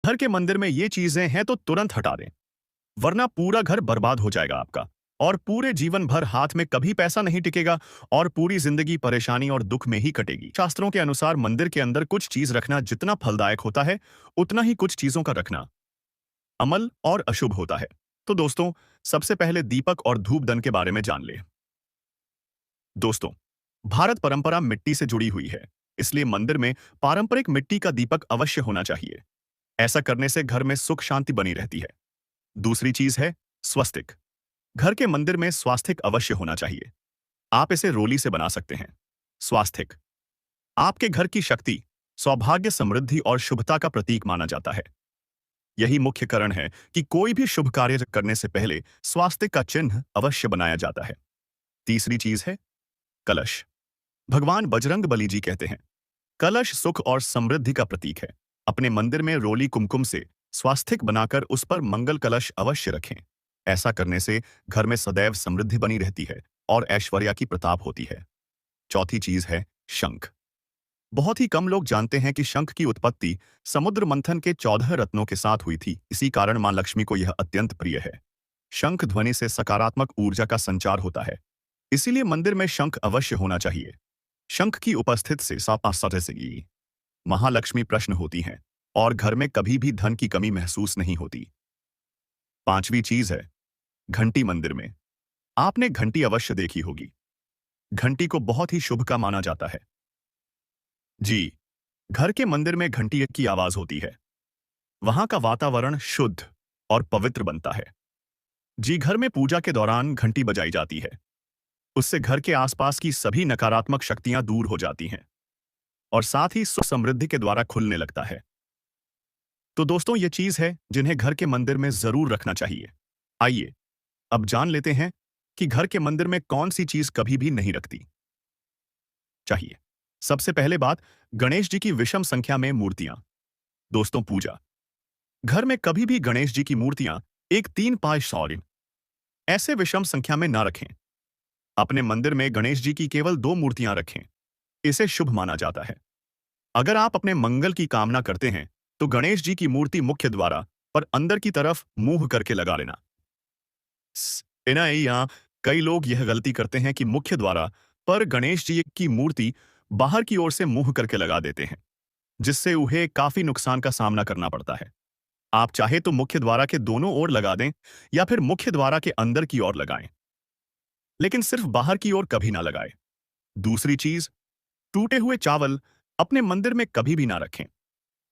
घर के मंदिर में ये चीजें हैं तो तुरंत हटा दें, वरना पूरा घर बर्बाद हो जाएगा आपका, और पूरे जीवन भर हाथ में कभी पैसा नहीं टिकेगा और पूरी जिंदगी परेशानी और दुख में ही कटेगी। शास्त्रों के अनुसार मंदिर के अंदर कुछ चीज रखना जितना फलदायक होता है, उतना ही कुछ चीजों का रखना अमल और अशुभ होता है। तो दोस्तों, सबसे पहले दीपक और धूपदन के बारे में जान ले। दोस्तों, भारत परंपरा मिट्टी से जुड़ी हुई है, इसलिए मंदिर में पारंपरिक मिट्टी का दीपक अवश्य होना चाहिए। ऐसा करने से घर में सुख शांति बनी रहती है। दूसरी चीज है स्वस्तिक। घर के मंदिर में स्वास्तिक अवश्य होना चाहिए। आप इसे रोली से बना सकते हैं। स्वास्तिक आपके घर की शक्ति, सौभाग्य, समृद्धि और शुभता का प्रतीक माना जाता है। यही मुख्य कारण है कि कोई भी शुभ कार्य करने से पहले स्वास्तिक का चिन्ह अवश्य बनाया जाता है। तीसरी चीज है कलश। भगवान बजरंग बली जी कहते हैं, कलश सुख और समृद्धि का प्रतीक है। अपने मंदिर में रोली कुमकुम से स्वास्तिक बनाकर उस पर मंगल कलश अवश्य रखें। ऐसा करने से घर में सदैव समृद्धि बनी रहती है और ऐश्वर्या की प्रताप होती है। चौथी चीज है शंख। बहुत ही कम लोग जानते हैं कि शंख की उत्पत्ति समुद्र मंथन के 14 रत्नों के साथ हुई थी। इसी कारण मां लक्ष्मी को यह अत्यंत प्रिय है। शंख ध्वनि से सकारात्मक ऊर्जा का संचार होता है, इसीलिए मंदिर में शंख अवश्य होना चाहिए। शंख की उपस्थिति से सापास्ती महालक्ष्मी प्रश्न होती हैं और घर में कभी भी धन की कमी महसूस नहीं होती। पांचवी चीज है घंटी। मंदिर में आपने घंटी अवश्य देखी होगी। घंटी को बहुत ही शुभ का माना जाता है। जी, घर के मंदिर में घंटी की आवाज होती है, वहां का वातावरण शुद्ध और पवित्र बनता है। जी, घर में पूजा के दौरान घंटी बजाई जाती है, उससे घर के आसपास की सभी नकारात्मक शक्तियां दूर हो जाती हैं और साथ ही सुख समृद्धि के द्वारा खुलने लगता है। तो दोस्तों, ये चीज है जिन्हें घर के मंदिर में जरूर रखना चाहिए। आइए अब जान लेते हैं कि घर के मंदिर में कौन सी चीज कभी भी नहीं रखती चाहिए। सबसे पहले बात, गणेश जी की विषम संख्या में मूर्तियां। दोस्तों, पूजा घर में कभी भी गणेश जी की मूर्तियां 1, 3, 5, 100 ऐसे विषम संख्या में ना रखें। अपने मंदिर में गणेश जी की केवल 2 मूर्तियां रखें, इसे शुभ माना जाता है। अगर आप अपने मंगल की कामना करते हैं तो गणेश जी की मूर्ति मुख्य द्वार पर अंदर की तरफ मुंह करके लगा लेना। यहाँ कई लोग यह गलती करते हैं कि मुख्य द्वार पर गणेश जी की मूर्ति बाहर की ओर से मुंह करके लगा देते हैं, जिससे उन्हें काफी नुकसान का सामना करना पड़ता है। आप चाहे तो मुख्य द्वार के दोनों ओर लगा दें या फिर मुख्य द्वार के अंदर की ओर लगाएं, लेकिन सिर्फ बाहर की ओर कभी ना लगाएं। दूसरी चीज, टूटे हुए चावल अपने मंदिर में कभी भी ना रखें।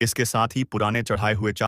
इसके साथ ही पुराने चढ़ाए हुए